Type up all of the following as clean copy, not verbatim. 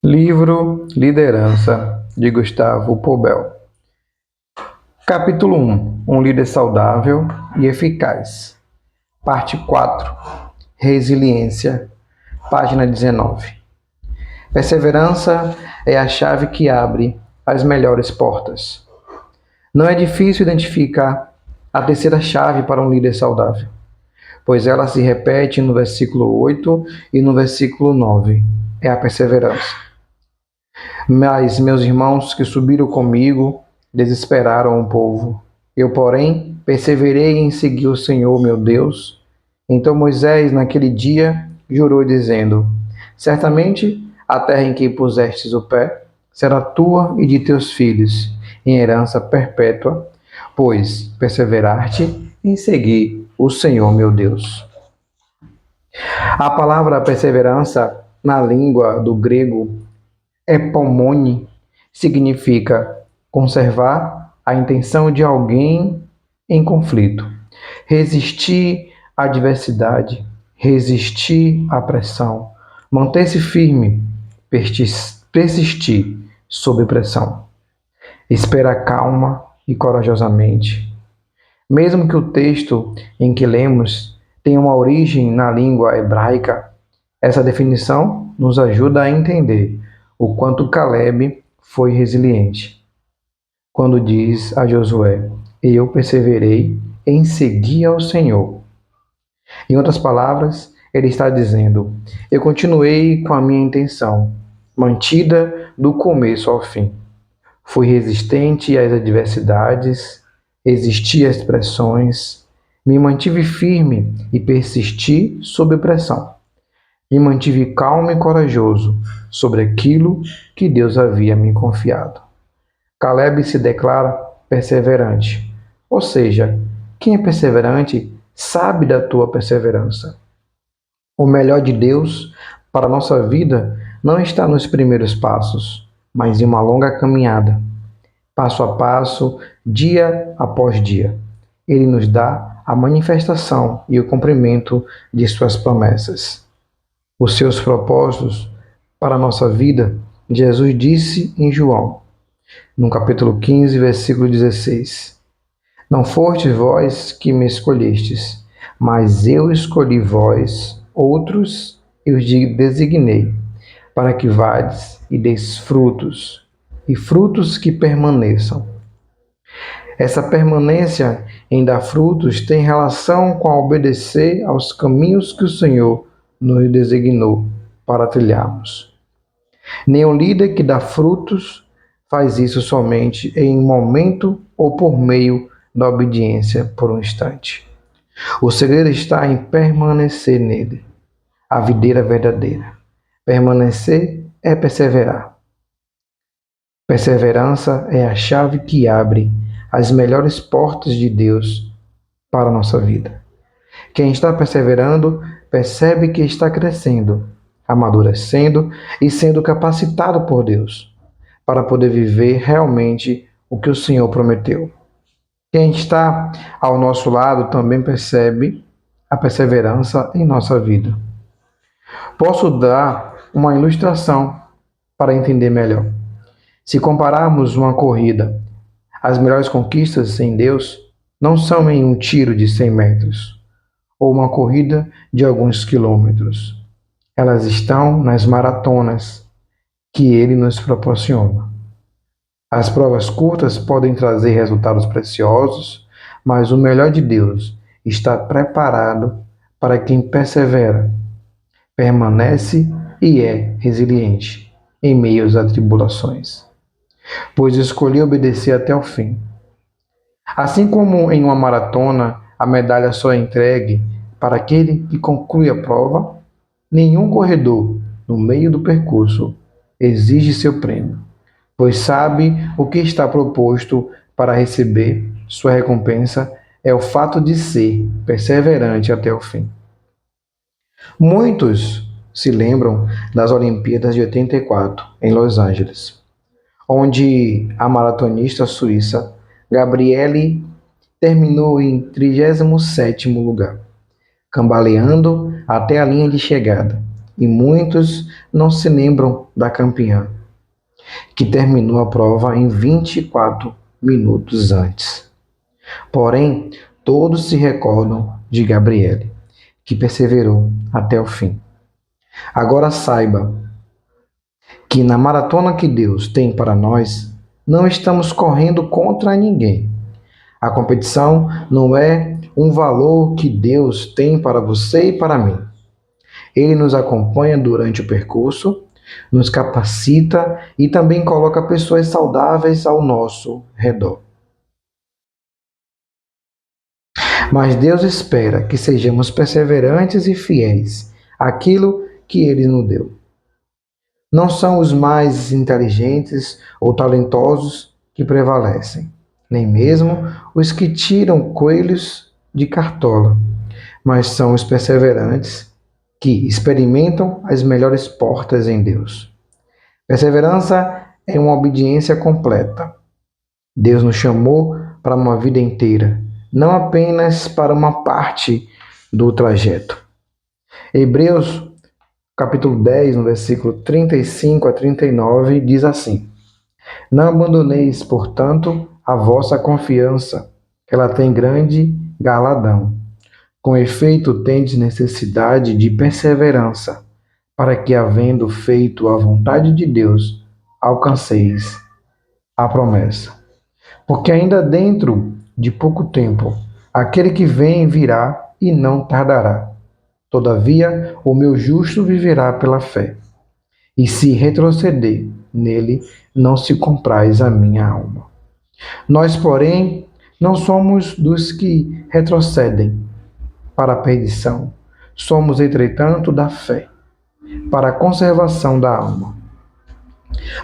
Livro Liderança, de Gustavo Pobel. Capítulo 1. Um líder saudável e eficaz. Parte 4. Resiliência. Página 19. Perseverança é a chave que abre as melhores portas. Não é difícil identificar a terceira chave para um líder saudável, pois ela se repete no versículo 8 e no versículo 9. É a perseverança. Mas meus irmãos que subiram comigo desesperaram o povo. Eu, porém, perseverei em seguir o Senhor, meu Deus. Então Moisés, naquele dia, jurou, dizendo: Certamente a terra em que pusestes o pé será tua e de teus filhos, em herança perpétua, pois perseveraste em seguir o Senhor, meu Deus. A palavra perseverança, na língua do grego, epomone, significa conservar a intenção de alguém em conflito, resistir à adversidade, resistir à pressão, manter-se firme, persistir sob pressão, esperar calma e corajosamente. Mesmo que o texto em que lemos tenha uma origem na língua hebraica, essa definição nos ajuda a entender o quanto Caleb foi resiliente. Quando diz a Josué: Eu perseverei em seguir ao Senhor. Em outras palavras, ele está dizendo: Eu continuei com a minha intenção, mantida do começo ao fim. Fui resistente às adversidades, resisti às pressões, me mantive firme e persisti sob pressão. Me mantive calmo e corajoso sobre aquilo que Deus havia me confiado. Caleb se declara perseverante, ou seja, quem é perseverante sabe da tua perseverança. O melhor de Deus para a nossa vida não está nos primeiros passos, mas em uma longa caminhada, passo a passo, dia após dia. Ele nos dá a manifestação e o cumprimento de suas promessas. Os seus propósitos para a nossa vida, Jesus disse em João, no capítulo 15, versículo 16: Não fostes vós que me escolhestes, mas eu escolhi vós, outros e os designei, para que vades e deis frutos, e frutos que permaneçam. Essa permanência em dar frutos tem relação com a obedecer aos caminhos que o Senhor nos designou para trilharmos. Nenhum líder que dá frutos faz isso somente em um momento ou por meio da obediência por um instante. O segredo está em permanecer nele, a videira verdadeira. Permanecer é perseverar. Perseverança é a chave que abre as melhores portas de Deus para a nossa vida. Quem está perseverando percebe que está crescendo, amadurecendo e sendo capacitado por Deus para poder viver realmente o que o Senhor prometeu. Quem está ao nosso lado também percebe a perseverança em nossa vida. Posso dar uma ilustração para entender melhor. Se compararmos uma corrida, as melhores conquistas em Deus não são em um tiro de 100 metros ou uma corrida de alguns quilômetros. Elas estão nas maratonas que Ele nos proporciona. As provas curtas podem trazer resultados preciosos, mas o melhor de Deus está preparado para quem persevera, permanece e é resiliente em meio às tribulações, pois escolhi obedecer até o fim. Assim como em uma maratona a medalha só é entregue para aquele que conclui a prova, nenhum corredor, no meio do percurso, exige seu prêmio, pois sabe o que está proposto para receber sua recompensa é o fato de ser perseverante até o fim. Muitos se lembram das Olimpíadas de 84, em Los Angeles, onde a maratonista suíça Gabriele terminou em 37º lugar, cambaleando até a linha de chegada e muitos não se lembram da campeã, que terminou a prova em 24 minutos antes. Porém, todos se recordam de Gabriele, que perseverou até o fim. Agora saiba que na maratona que Deus tem para nós, não estamos correndo contra ninguém. A competição não é um valor que Deus tem para você e para mim. Ele nos acompanha durante o percurso, nos capacita e também coloca pessoas saudáveis ao nosso redor. Mas Deus espera que sejamos perseverantes e fiéis àquilo que Ele nos deu. Não são os mais inteligentes ou talentosos que prevalecem, nem mesmo os que tiram coelhos de cartola, mas são os perseverantes que experimentam as melhores portas em Deus. Perseverança é uma obediência completa. Deus nos chamou para uma vida inteira, não apenas para uma parte do trajeto. Hebreus capítulo 10, no versículo 35 a 39, diz assim: Não abandoneis, portanto, a vossa confiança, que ela tem grande galadão. Com efeito, tendes necessidade de perseverança, para que, havendo feito a vontade de Deus, alcanceis a promessa. Porque ainda dentro de pouco tempo, aquele que vem virá e não tardará. Todavia, o meu justo viverá pela fé. E se retroceder nele, não se compraz a minha alma. Nós, porém, não somos dos que retrocedem para a perdição. Somos, entretanto, da fé, para a conservação da alma.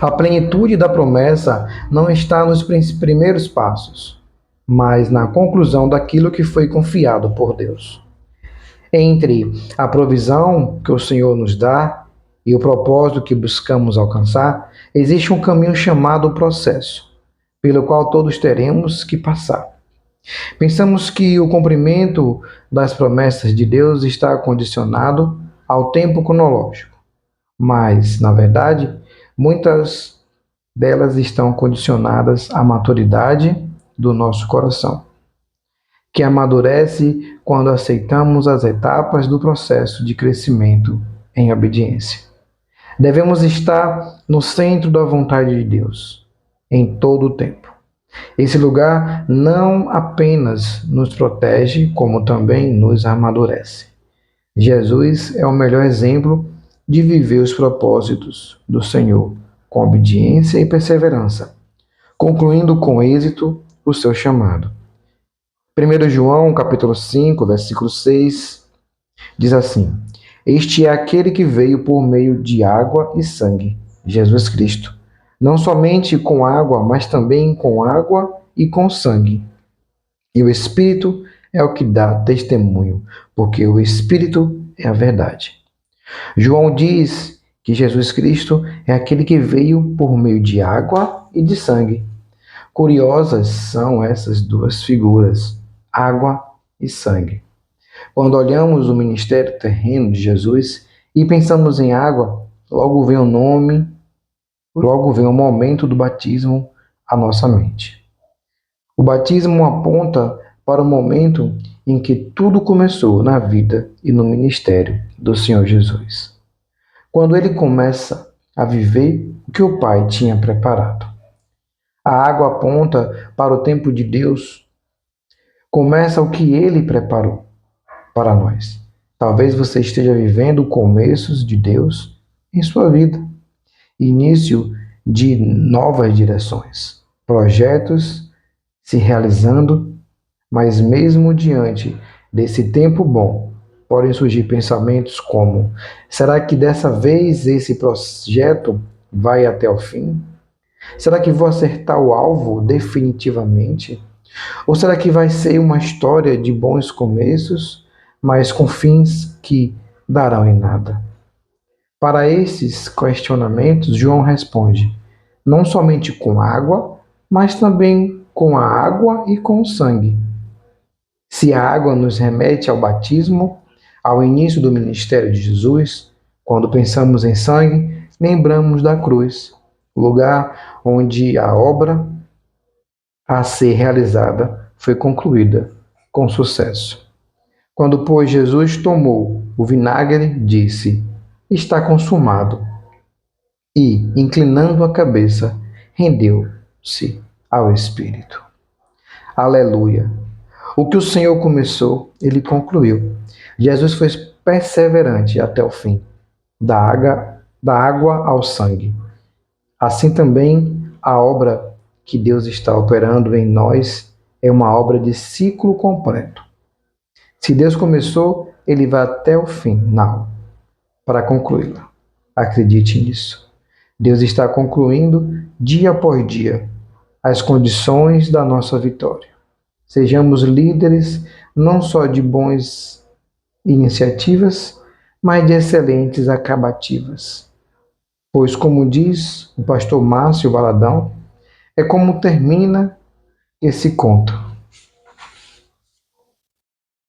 A plenitude da promessa não está nos primeiros passos, mas na conclusão daquilo que foi confiado por Deus. Entre a provisão que o Senhor nos dá e o propósito que buscamos alcançar, existe um caminho chamado processo, pelo qual todos teremos que passar. Pensamos que o cumprimento das promessas de Deus está condicionado ao tempo cronológico, mas, na verdade, muitas delas estão condicionadas à maturidade do nosso coração, que amadurece quando aceitamos as etapas do processo de crescimento em obediência. Devemos estar no centro da vontade de Deus, em todo o tempo. Esse lugar não apenas nos protege, como também nos amadurece. Jesus é o melhor exemplo de viver os propósitos do Senhor com obediência e perseverança, concluindo com êxito o seu chamado. 1 João, capítulo 5, versículo 6, diz assim: Este é aquele que veio por meio de água e sangue, Jesus Cristo. Não somente com água, mas também com água e com sangue. E o Espírito é o que dá testemunho, porque o Espírito é a verdade. João diz que Jesus Cristo é aquele que veio por meio de água e de sangue. Curiosas são essas duas figuras, água e sangue. Quando olhamos o ministério terreno de Jesus e pensamos em água, logo vem o nome, logo vem o momento do batismo à nossa mente. O batismo aponta para o momento em que tudo começou na vida e no ministério do Senhor Jesus. Quando ele começa a viver o que o Pai tinha preparado. A água aponta para o tempo de Deus. Começa o que ele preparou para nós. Talvez você esteja vivendo começos de Deus em sua vida, início de novas direções, projetos se realizando, mas mesmo diante desse tempo bom, podem surgir pensamentos como: será que dessa vez esse projeto vai até o fim? Será que vou acertar o alvo definitivamente? Ou será que vai ser uma história de bons começos, mas com fins que darão em nada? Para esses questionamentos, João responde: não somente com água, mas também com a água e com o sangue. Se a água nos remete ao batismo, ao início do ministério de Jesus, Quando pensamos em sangue, lembramos da cruz, lugar onde a obra a ser realizada foi concluída com sucesso. Quando, pois, Jesus tomou o vinagre, disse: Está consumado. E, inclinando a cabeça, rendeu-se ao Espírito. Aleluia! O que o Senhor começou, ele concluiu. Jesus foi perseverante até o fim, da água ao sangue. Assim também a obra que Deus está operando em nós é uma obra de ciclo completo. Se Deus começou, ele vai até o final para concluí-la. Acredite nisso. Deus está concluindo dia após dia as condições da nossa vitória. Sejamos líderes não só de boas iniciativas, mas de excelentes acabativas. Pois, como diz o pastor Márcio Valadão, é como termina esse conto.